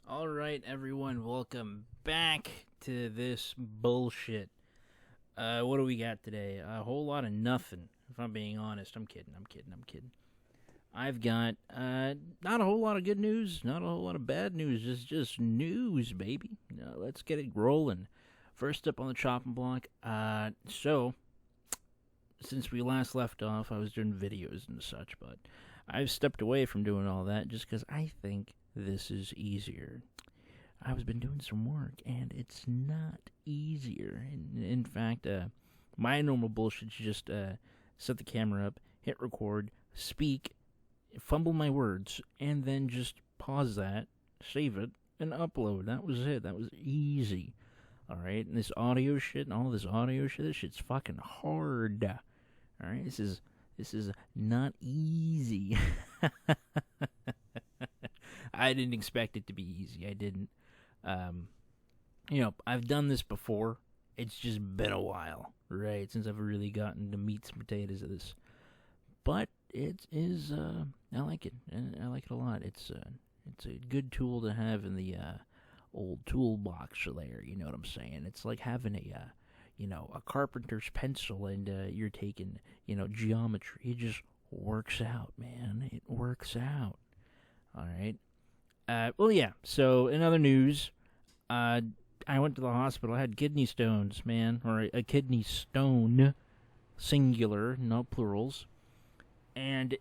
All right, everyone, welcome back to this bullshit. What do we got today? A whole lot of nothing. If I'm being honest, I'm kidding. I've got not a whole lot of good news, not a whole lot of bad news, just news, baby. Let's get it rolling. First up on the chopping block. So since we last left off, I was doing videos and such, but I've stepped away from doing all that just because I think this is easier. I've been doing some work, and it's not easier. In fact, my normal bullshit is just set the camera up, hit record, speak, fumble my words, and then just pause that, save it, and upload. That was it. That was easy. Alright? And this audio shit and all this audio shit, this shit's fucking hard. Alright? This is not easy. I didn't expect it to be easy. I didn't. I've done this before. It's just been a while, right, since I've really gotten the meats and potatoes of this. But it is, I like it. I like it a lot. It's a good tool to have in the old toolbox there. You know what I'm saying? It's like having a carpenter's pencil, and you're taking, geometry. It just works out, man. It works out. All right. So in other news, I went to the hospital. I had kidney stones, man, or a kidney stone, singular, no plurals, and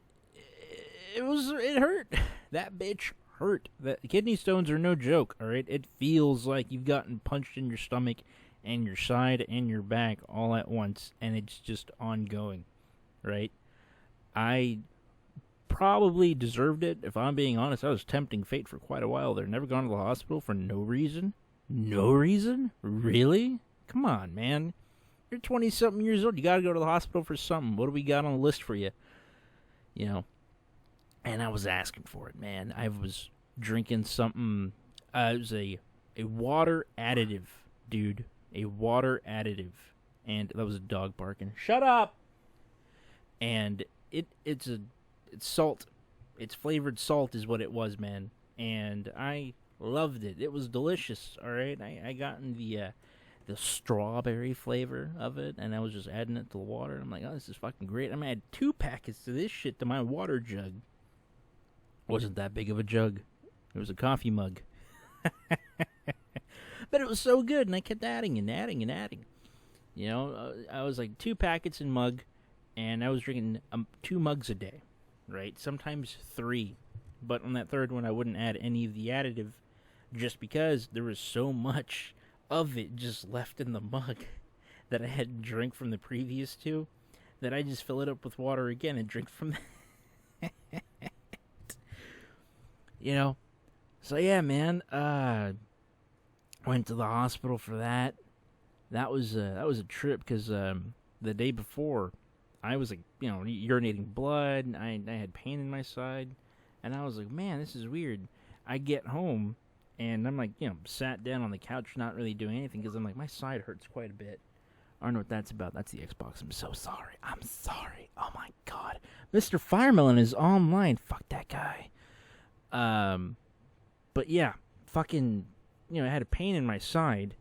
it hurt. That bitch hurt. The kidney stones are no joke. All right, it feels like you've gotten punched in your stomach, and your side and your back all at once, and it's just ongoing. Right, I probably deserved it. If I'm being honest, I was tempting fate for quite a while there. Never gone to the hospital for no reason. No reason? Really? Come on, man. You're 20-something years old. You gotta go to the hospital for something. What do we got on the list for you? And I was asking for it, man. I was drinking something. It was a water additive, dude. A water additive. And that was a dog barking. Shut up! And it's salt. It's flavored salt is what it was, man. And I loved it. It was delicious, all right? I got in the strawberry flavor of it, and I was just adding it to the water. I'm like, oh, this is fucking great. I'm going to add 2 packets to this shit to my water jug. Wasn't that big of a jug. It was a coffee mug. But it was so good, and I kept adding and adding and adding. I was like 2 packets in mug, and I was drinking 2 mugs a day. Right? Sometimes 3. But on that third one, I wouldn't add any of the additive just because there was so much of it just left in the mug that I had to drink from the previous 2 that I just fill it up with water again and drink from that. So yeah, man, went to the hospital for that. That was a trip because the day before, I was like, urinating blood, and I had pain in my side, and I was like, man, this is weird. I get home, and I'm like, sat down on the couch, not really doing anything, because I'm like, my side hurts quite a bit. I don't know what that's about. That's the Xbox. I'm so sorry. I'm sorry. Oh my god. Mr. Firemelon is online. Fuck that guy. But yeah, fucking, I had a pain in my side.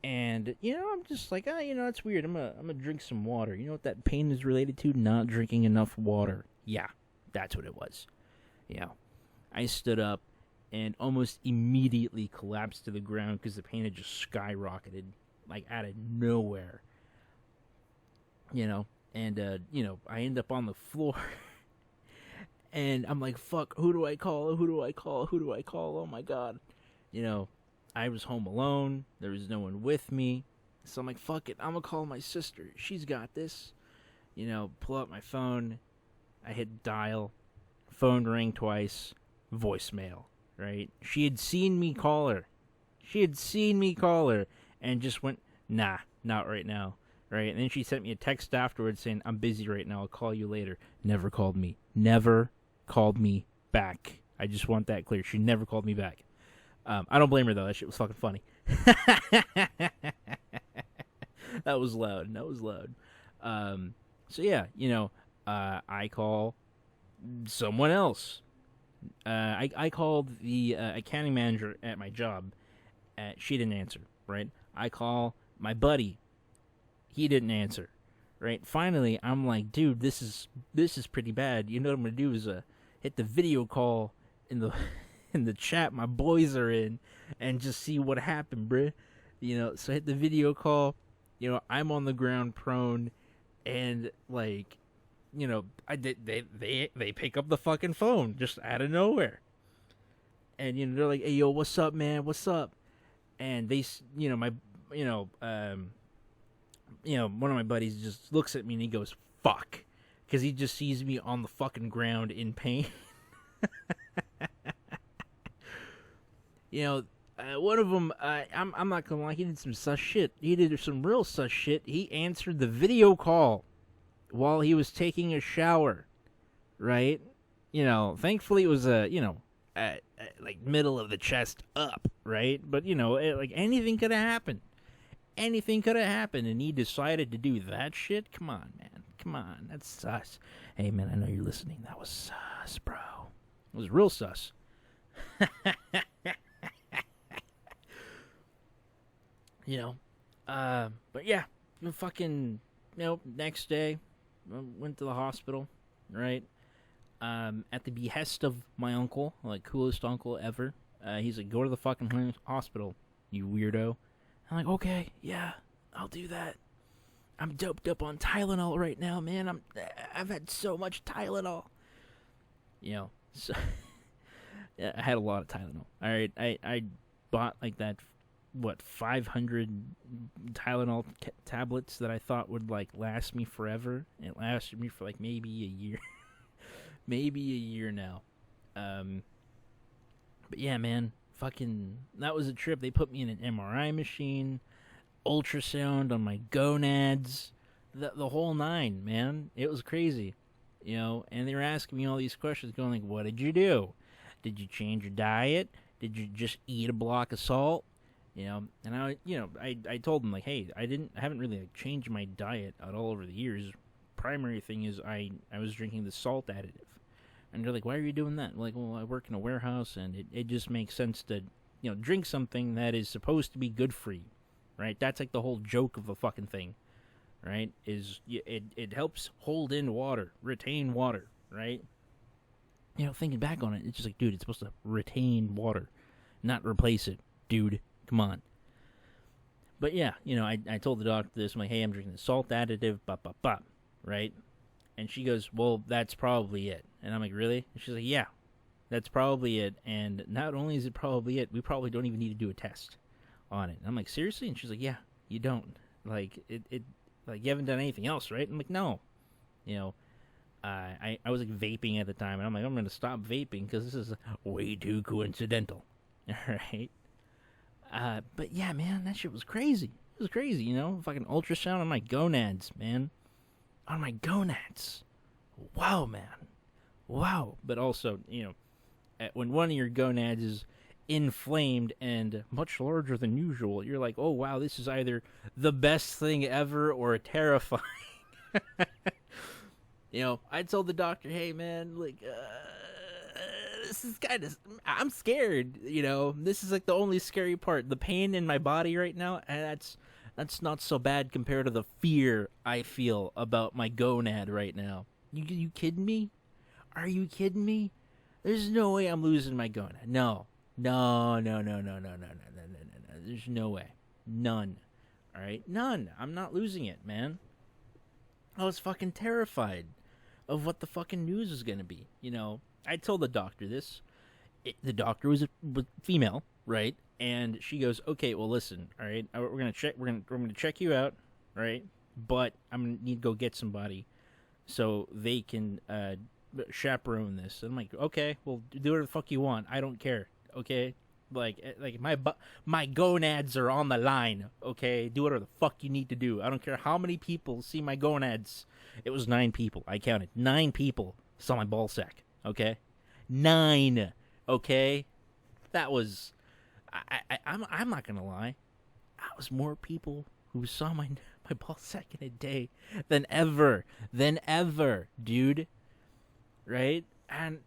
And, I'm just like, it's weird. I'm gonna drink some water. You know what that pain is related to? Not drinking enough water. Yeah, that's what it was. I stood up and almost immediately collapsed to the ground because the pain had just skyrocketed, like, out of nowhere. And, I end up on the floor. And I'm like, fuck, who do I call? Who do I call? Who do I call? Oh, my God. I was home alone. There was no one with me. So I'm like, fuck it. I'm going to call my sister. She's got this. Pull out my phone. I hit dial. Phone rang twice. Voicemail, right? She had seen me call her. And just went, nah, not right now. Right? And then she sent me a text afterwards saying, I'm busy right now. I'll call you later. Never called me. Never called me back. I just want that clear. She never called me back. I don't blame her, though. That shit was fucking funny. That was loud. So, yeah, I call someone else. I called the accounting manager at my job. She didn't answer, right? I call my buddy. He didn't answer, right? Finally, I'm like, dude, this is pretty bad. You know what I'm gonna do is hit the video call in the in the chat my boys are in, and just see what happened, bruh. So I hit the video call. I'm on the ground prone, and like, they pick up the fucking phone just out of nowhere, and they're like, "Hey, yo, what's up, man? What's up?" And they, my, one of my buddies just looks at me and he goes, "Fuck," because he just sees me on the fucking ground in pain. One of them, I'm not gonna lie, he did some sus shit. He did some real sus shit. He answered the video call while he was taking a shower, right? Thankfully it was like middle of the chest up, right? But like anything could have happened. Anything could have happened, and he decided to do that shit. Come on, man. Come on, that's sus. Hey, man, I know you're listening. That was sus, bro. It was real sus. But yeah, fucking, next day, went to the hospital, right? At the behest of my uncle, like, coolest uncle ever. He's like, go to the fucking hospital, you weirdo. I'm like, okay, yeah, I'll do that. I'm doped up on Tylenol right now, man. I've had so much Tylenol. So yeah, I had a lot of Tylenol. All right, I bought like that, 500 Tylenol tablets that I thought would like last me forever. It lasted me for like maybe a year, maybe a year now. But yeah, man, fucking, that was a trip. They put me in an MRI machine, ultrasound on my gonads, the whole nine, man. It was crazy, and they were asking me all these questions, going like, what did you do? Did you change your diet? Did you just eat a block of salt? And I told them, like, hey, I haven't really like changed my diet at all over the years. Primary thing is I was drinking the salt additive. And they're like, why are you doing that? I'm like, well, I work in a warehouse, and it just makes sense to, drink something that is supposed to be good for you, right? That's like the whole joke of the fucking thing, right? It helps hold in water, retain water, right? Thinking back on it, it's just like, dude, it's supposed to retain water, not replace it, dude. Come on. But yeah, I told the doctor this. I'm like, hey, I'm drinking the salt additive, right? And she goes, well, that's probably it. And I'm like, really? And she's like, yeah, that's probably it. And not only is it probably it, we probably don't even need to do a test on it. And I'm like, seriously? And she's like, yeah, you don't. Like, like, you haven't done anything else, right? I'm like, no. I was like vaping at the time, and I'm like, I'm going to stop vaping because this is way too coincidental. All right? But yeah, man, that shit was crazy. It was crazy, fucking ultrasound on my gonads, man. On my gonads. Wow, man. Wow. But also, when one of your gonads is inflamed and much larger than usual, you're like, oh, wow, this is either the best thing ever or terrifying. I told the doctor, hey, man, like, this is kind of, I'm scared, this is like the only scary part. The pain in my body right now, and that's not so bad compared to the fear I feel about my gonad right now. You kidding me? Are you kidding me? There's no way I'm losing my gonad. No. There's no way. None. All right? None. I'm not losing it, man. I was fucking terrified of what the fucking news is going to be. I told the doctor this. The doctor was female, right? And she goes, okay, well, listen, all right, we're gonna check you out, right? But I'm gonna need to go get somebody so they can chaperone this. And I'm like, okay, well, do whatever the fuck you want. I don't care, okay? Like my gonads are on the line, okay? Do whatever the fuck you need to do. I don't care how many people see my gonads. It was 9 people. I counted 9 people saw my ball sack, okay? 9, okay? That was. I'm not gonna lie. That was more people who saw my ball sack in a day than ever, dude. Right? And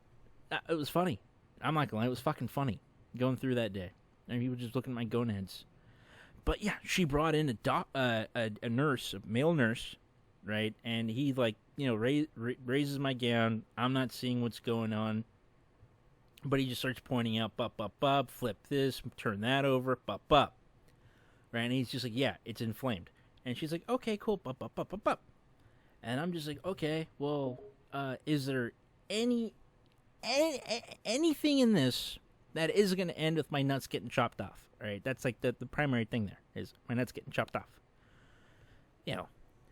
it was funny. I'm not gonna lie, it was fucking funny going through that day. And people just looking at my gonads. But yeah, she brought in a nurse, a male nurse, right? And he raises my gown. I'm not seeing what's going on, but he just starts pointing out, bop, flip this, turn that over, bop, right? And he's just like, yeah, it's inflamed. And she's like, okay, cool, bop. And I'm just like, okay, well, is there anything in this that is going to end with my nuts getting chopped off? All right, that's like the primary thing there is my nuts getting chopped off.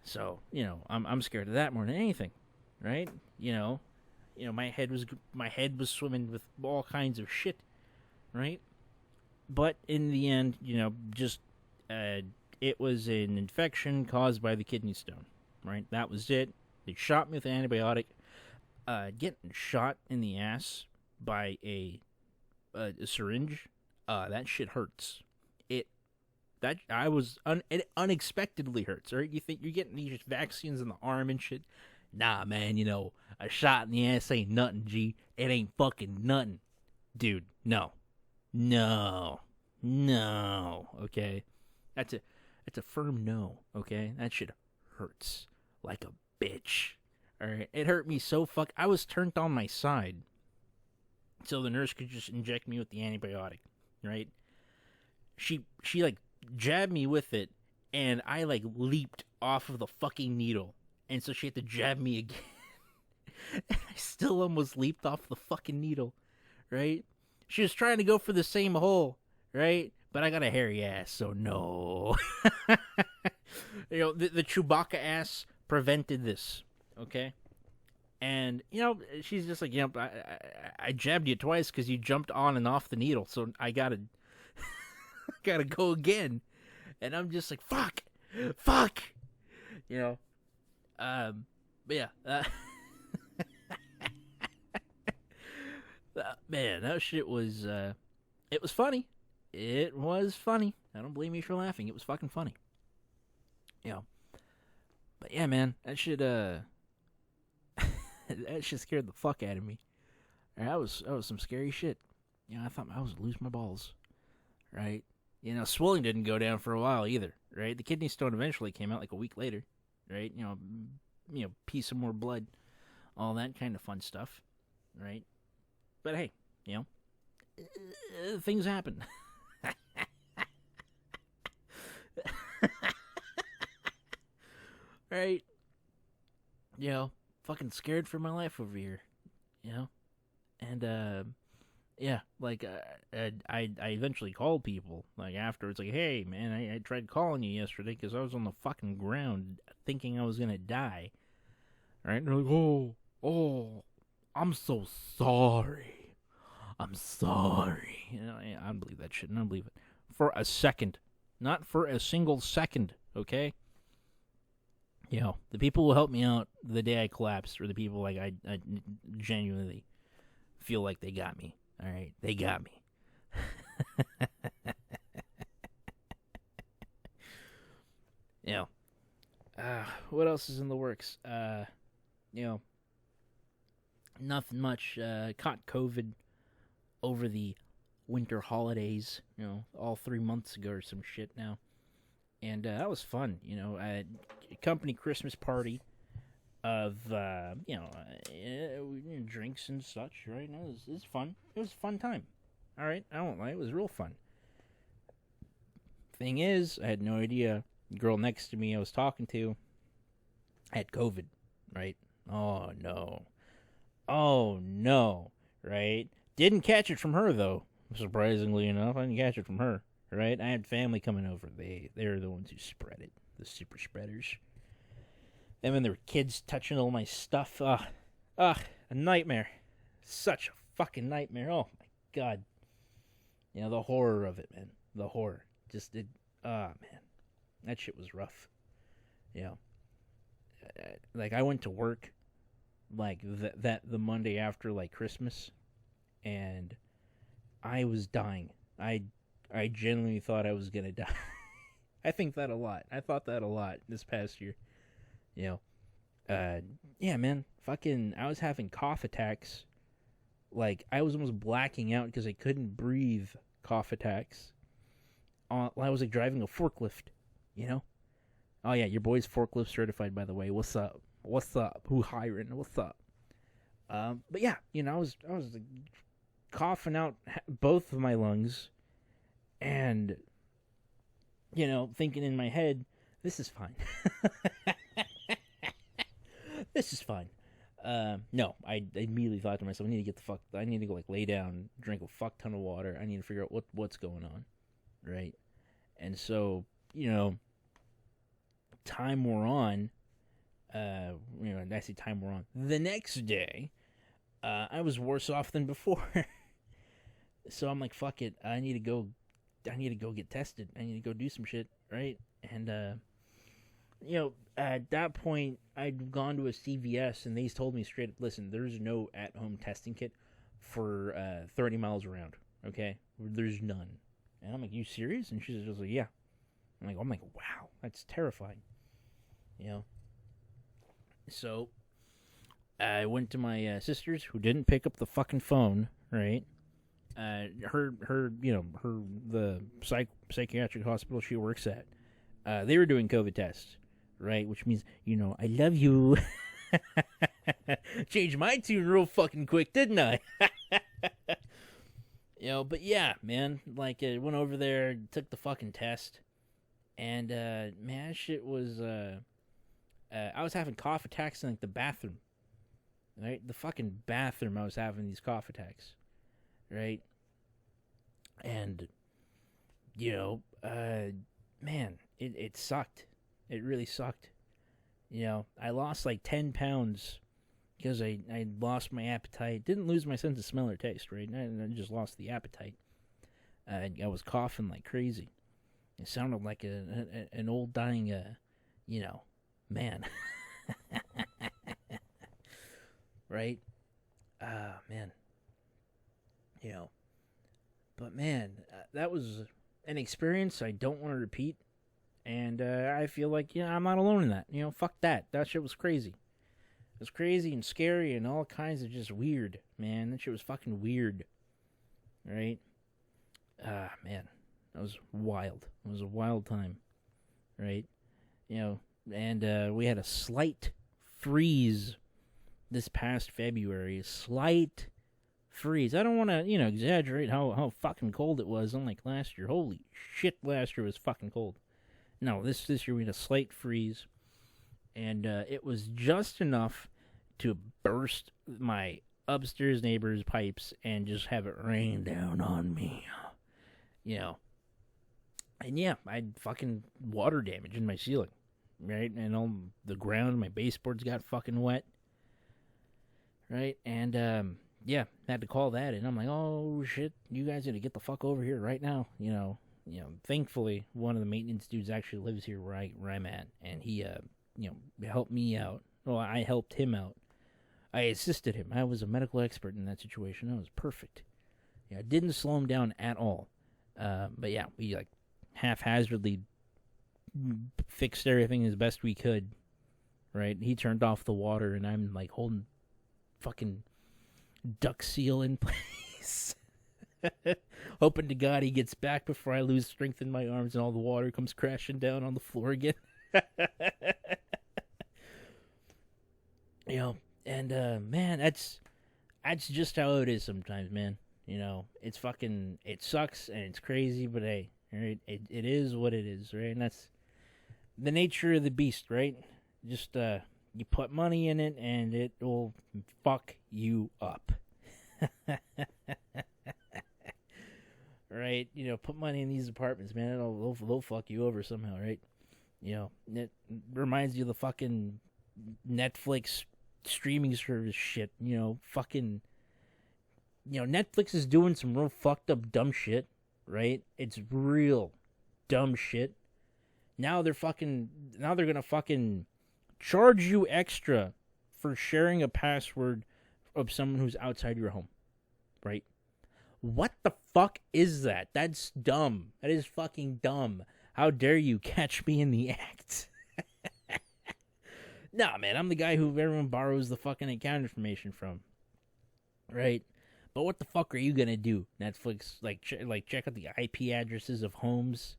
So I'm scared of that more than anything, right? My head was swimming with all kinds of shit, right? But in the end, just it was an infection caused by the kidney stone, right? That was it. They shot me with an antibiotic. Getting shot in the ass by a syringe, that shit hurts. It unexpectedly hurts. Right? You think you're getting these vaccines in the arm and shit? Nah, man. A shot in the ass ain't nothing. G, it ain't fucking nothing, dude. No. Okay, that's a firm no. Okay, that shit hurts like a bitch. All right, it hurt me so I was turned on my side, so the nurse could just inject me with the antibiotic. Right? She like jabbed me with it, and I like leaped off of the fucking needle, and so she had to jab me again. And I still almost leaped off the fucking needle. Right? She was trying to go for the same hole. Right? But I got a hairy ass, so no. The Chewbacca ass prevented this. Okay? And, she's just like, I jabbed you twice because you jumped on and off the needle, so I gotta go again. And I'm just like, fuck. But yeah. Man, that shit was, it was funny. It was funny. I don't blame you for laughing. It was fucking funny. But yeah, man, that shit, that shit scared the fuck out of me. That was some scary shit. I thought I was gonna lose my balls. Right? Swelling didn't go down for a while either. Right? The kidney stone eventually came out like a week later. Right? Pee some more blood, all that kind of fun stuff. Right? But hey, things happen. Right? Fucking scared for my life over here. And yeah, like I eventually called people like afterwards, like, hey man, I tried calling you yesterday because I was on the fucking ground thinking I was gonna die. Right? And they're like, oh, I'm so sorry. I'm sorry. I don't believe that shit. I don't believe it for a second, not for a single second. Okay. The people who helped me out the day I collapsed were the people like I genuinely feel like they got me. All right, they got me. What else is in the works? Nothing much. Caught COVID over the winter holidays. All 3 months ago or some shit now. And that was fun, a company Christmas party of, drinks and such, right? It was fun. It was a fun time. All right, I won't lie, it was real fun. Thing is, I had no idea the girl next to me I was talking to had COVID, right? Oh, no, right? Didn't catch it from her, though, surprisingly enough. I didn't catch it from her. Right? I had family coming over. They're the ones who spread it. The super spreaders. And when there were kids touching all my stuff. A nightmare. Such a fucking nightmare. Oh my god. The horror of it, man. The horror. Man. That shit was rough. Like, I went to work, like, the Monday after, like, Christmas. And I was dying. I genuinely thought I was gonna die. I think that a lot. I thought that a lot this past year. Yeah, man. Fucking, I was having cough attacks Like, I was almost blacking out because I couldn't breathe. Cough attacks. I was like driving a forklift, you know? Oh yeah, your boy's forklift certified, by the way. What's up? What's up? Who hiring? What's up? But yeah, I was like, coughing out both of my lungs, and thinking in my head, this is fine. This is fine. No, I immediately thought to myself, I need to go like lay down, drink a fuck ton of water. I need to figure out what's going on, right? And so, time wore on. I say time wore on. The next day, I was worse off than before. So I'm like, fuck it. I need to go get tested. I need to go do some shit, right? And at that point, I'd gone to a CVS, and they told me straight up, listen, there's no at-home testing kit for 30 miles around, okay? There's none. And I'm like, you serious? And she's just like, yeah. I'm like, wow, that's terrifying. So, I went to my sister's, who didn't pick up the fucking phone, right? The psychiatric hospital she works at, they were doing COVID tests, right? Which means, I love you. Changed my tune real fucking quick, didn't I? But yeah, man, like, I went over there, took the fucking test, and, man, that shit was, I was having cough attacks in, like, the bathroom, right? The fucking bathroom, I was having these cough attacks, right? And, man, it sucked. It really sucked. I lost, like, 10 pounds because I lost my appetite. Didn't lose my sense of smell or taste, right? I just lost the appetite. I was coughing like crazy. It sounded like an old dying, man. Right? Man. But man, that was an experience I don't want to repeat. And I feel like, I'm not alone in that. Fuck that. That shit was crazy. It was crazy and scary and all kinds of just weird, man. That shit was fucking weird. Right? Man. That was wild. It was a wild time. Right? And we had a slight freeze this past February. A slight freeze. I don't want to, exaggerate how fucking cold it was, unlike last year. Holy shit, last year was fucking cold. No, this year we had a slight freeze, and it was just enough to burst my upstairs neighbor's pipes and just have it rain down on me. And yeah, I had fucking water damage in my ceiling, right? And all the ground, my baseboards got fucking wet, right? And yeah, had to call that in. I'm like, oh shit, you guys need to get the fuck over here right now, Thankfully, one of the maintenance dudes actually lives here where I'm at, and he, helped me out. Well, I helped him out. I assisted him. I was a medical expert in that situation. That was perfect. Yeah, I didn't slow him down at all. But yeah, we like haphazardly fixed everything as best we could. Right? He turned off the water, and I'm like holding fucking duck seal in place. Hoping to God he gets back before I lose strength in my arms and all the water comes crashing down on the floor again. And man, that's just how it is sometimes, man. It's fucking, it sucks and it's crazy, but hey, right? It is what it is, right? And that's the nature of the beast, right? Just you put money in it and it will fuck you up. Right? Put money in these apartments, man. They'll fuck you over somehow, right? It reminds you of the fucking Netflix streaming service shit. Fucking, Netflix is doing some real fucked up dumb shit, right? It's real dumb shit. Now they're gonna fucking charge you extra for sharing a password of someone who's outside your home, right? What the fuck is that? That's dumb. That is fucking dumb. How dare you catch me in the act? Nah, man, I'm the guy who everyone borrows the fucking account information from. Right? But what the fuck are you gonna do, Netflix? Like check out the IP addresses of homes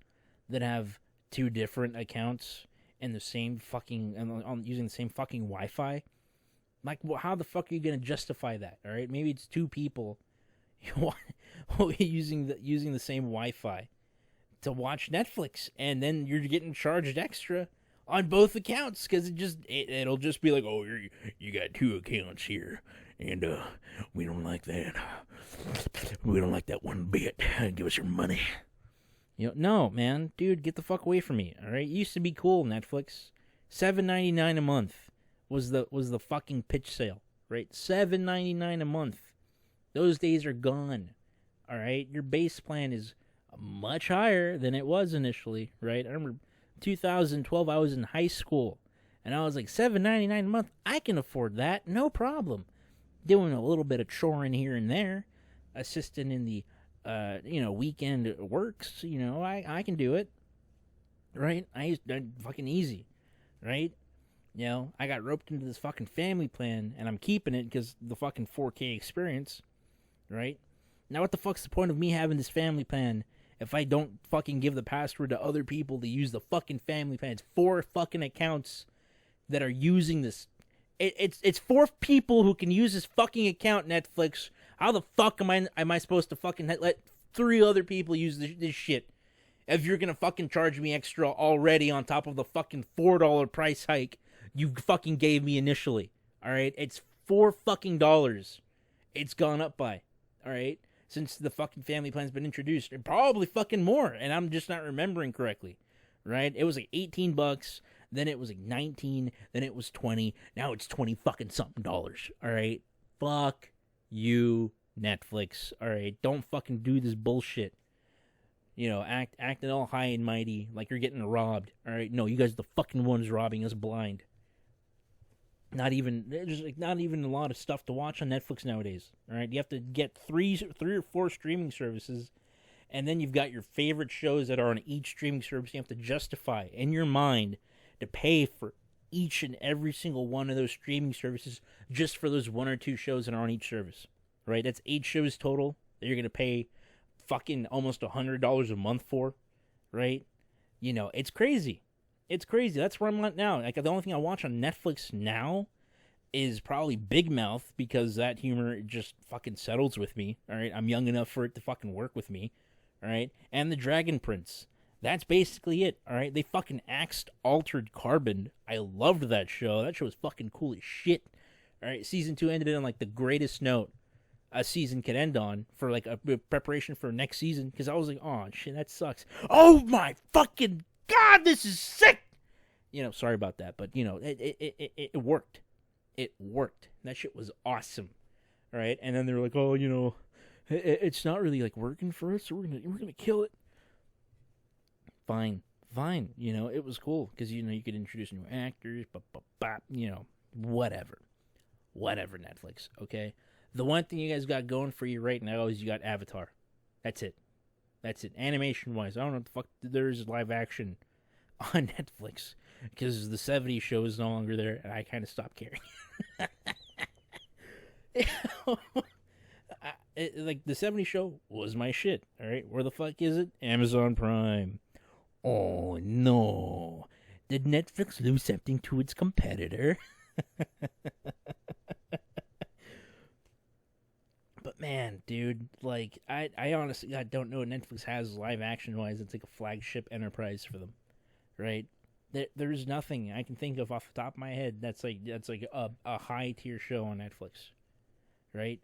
that have two different accounts and the same fucking on using the same fucking Wi-Fi. Like, well, how the fuck are you gonna justify that? All right, maybe it's two people using the same Wi-Fi to watch Netflix, and then you're getting charged extra on both accounts because it'll just be like, oh, you got two accounts here, and we don't like that. We don't like that one bit. Give us your money. No, man, dude, get the fuck away from me. All right, it used to be cool. Netflix, $7.99 a month was the fucking pitch sale, right? $7.99 a month. Those days are gone. All right, your base plan is much higher than it was initially, right? I remember 2012, I was in high school, and I was like, $7.99 a month, I can afford that, no problem. Doing a little bit of choring here and there, assisting in the, weekend works, I can do it, right? I fucking easy, right? I got roped into this fucking family plan, and I'm keeping it because the fucking 4K experience, right? Now, what the fuck's the point of me having this family plan if I don't fucking give the password to other people to use the fucking family plan? It's 4 fucking accounts that are using this. It's 4 people who can use this fucking account, Netflix. How the fuck am I supposed to fucking let 3 other people use this shit? If you're gonna fucking charge me extra already on top of the fucking $4 price hike you fucking gave me initially. Alright? It's $4 fucking dollars. It's gone up by. Alright? Since the fucking family plan's been introduced. And probably fucking more. And I'm just not remembering correctly. Right? It was like $18. Then it was like 19. Then it was 20. Now it's 20 fucking something dollars. Alright? Fuck you, Netflix. Alright? Don't fucking do this bullshit. Acting all high and mighty like you're getting robbed. Alright? No, you guys are the fucking ones robbing us blind. Not even a lot of stuff to watch on Netflix nowadays. All right, you have to get three or 4 streaming services, and then you've got your favorite shows that are on each streaming service. You have to justify in your mind to pay for each and every single one of those streaming services just for those 1 or 2 shows that are on each service. Right? That's 8 shows total that you're gonna pay fucking almost $100 a month for. Right? It's crazy. It's crazy. That's where I'm at now. Like, the only thing I watch on Netflix now is probably Big Mouth because that humor just fucking settles with me. All right, I'm young enough for it to fucking work with me. All right, and the Dragon Prince. That's basically it. All right, they fucking axed Altered Carbon. I loved that show. That show was fucking cool as shit. All right, season 2 ended on like the greatest note a season could end on for like a preparation for next season because I was like, oh shit, that sucks. Oh my fucking God, this is sick. Sorry about that, but it worked. It worked. That shit was awesome. All right, and then they were like, oh, it's not really like working for us, so we're gonna kill it. Fine. It was cool because you could introduce new actors, whatever. Netflix. Okay, the one thing you guys got going for you right now is you got Avatar. That's it. Animation wise, I don't know what the fuck there is live action on Netflix because the 70s show is no longer there, and I kind of stopped caring. Like the 70s show was my shit. All right, where the fuck is it? Amazon Prime. Oh no! Did Netflix lose something to its competitor? But man, dude, like I honestly don't know what Netflix has live action wise. It's like a flagship enterprise for them, right? There's nothing I can think of off the top of my head that's like a high tier show on Netflix, right?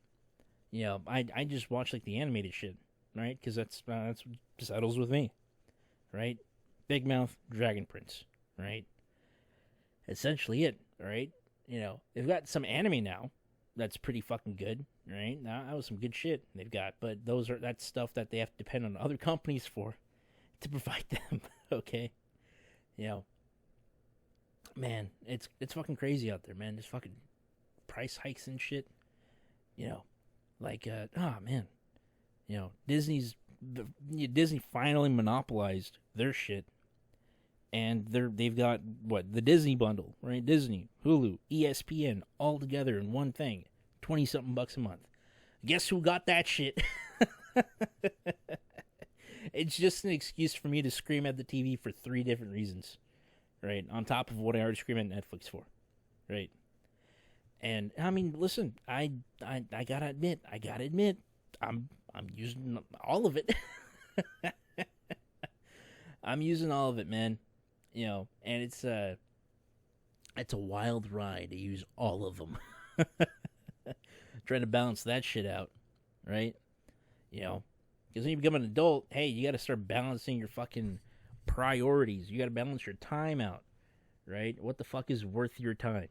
I just watch like the animated shit, right? Because that's what settles with me, right? Big Mouth, Dragon Prince, right? Essentially it, right? They've got some anime now that's pretty fucking good, right? Now that was some good shit they've got, but that's stuff that they have to depend on other companies for to provide them. Okay, man, it's fucking crazy out there, man. There's fucking price hikes and shit. Disney finally monopolized their shit, and they've got the Disney bundle, right? Disney, Hulu, ESPN, all together in one thing, $20-something a month. Guess who got that shit? It's just an excuse for me to scream at the TV for 3 different reasons, right? On top of what I already scream at Netflix for, right? And I mean, listen, I gotta admit, I'm using all of it. I'm using all of it, man. You know, and it's a wild ride to use all of them. Trying to balance that shit out, right? You know, because when you become an adult, hey, you got to start balancing your fucking priorities. You got to balance your time out, right? What the fuck is worth your time,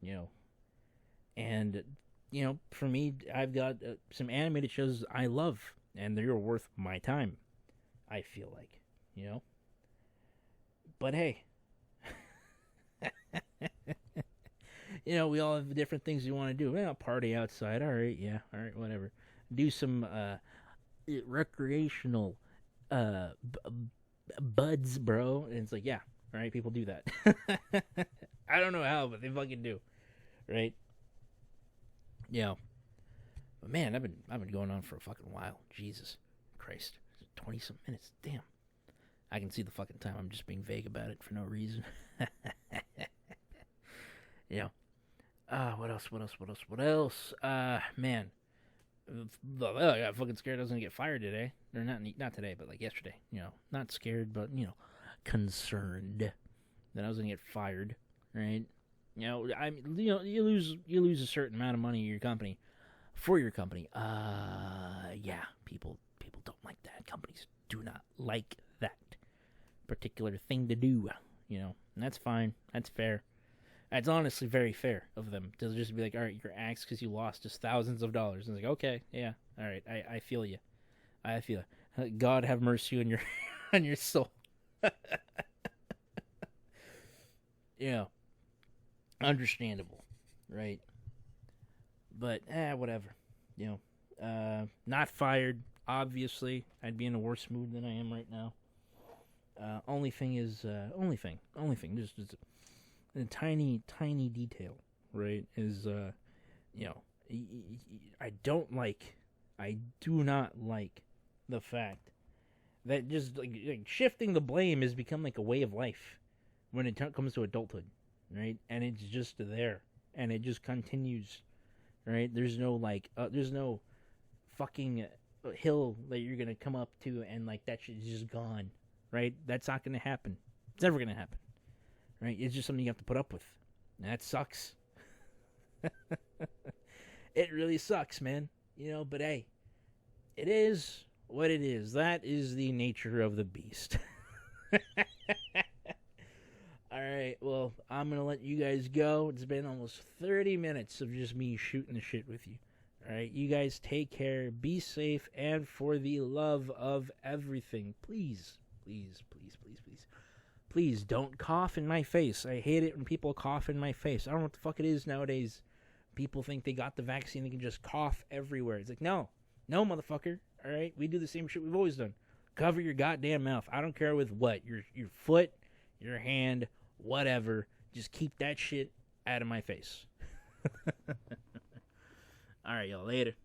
you know? And, you know, for me, I've got some animated shows I love, and they're worth my time, I feel like, you know? But hey, you know, we all have different things we want to do. Well, party outside, all right, yeah, all right, whatever. Do some recreational buds, bro. And it's like, yeah, all right, people do that. I don't know how, but they fucking do, right? Yeah. But man, I've been going on for a fucking while. Jesus Christ, 20-some minutes. Damn. I can see the fucking time. I'm just being vague about it for no reason. Yeah. What else? Man. I got fucking scared I was gonna get fired today. Or not today, but like yesterday. You know, not scared, but you know, concerned that I was gonna get fired. Right? You know, you lose a certain amount of money in your company for your company. Yeah, people don't like that. Companies do not like that particular thing to do. You know, and that's fine. That's fair. It's honestly very fair of them to just be like, all right, you're axed because you lost just thousands of dollars. And it's like, okay, yeah, all right, I feel you. I feel it. God have mercy on your on your soul. Yeah, understandable, right? But whatever. You know, not fired. Obviously, I'd be in a worse mood than I am right now. Only thing, just a tiny detail, right, is, you know, I do not like the fact that just, like shifting the blame has become, like, a way of life when it comes to adulthood, right, and it's just there, and it just continues, right, there's no fucking hill that you're gonna come up to, and, like, that shit is just gone, right, that's not gonna happen, it's never gonna happen. Right? It's just something you have to put up with. And that sucks. It really sucks, man. You know, but hey, it is what it is. That is the nature of the beast. Alright, well, I'm going to let you guys go. It's been almost 30 minutes of just me shooting the shit with you. Alright, you guys take care, be safe, and for the love of everything, please, please don't cough in my face. I hate it when people cough in my face. I don't know what the fuck it is nowadays. People think they got the vaccine, they can just cough everywhere. It's like, no, motherfucker. All right, we do the same shit we've always done. Cover your goddamn mouth. I don't care with what, your foot, your hand, whatever. Just keep that shit out of my face. All right, y'all. Later.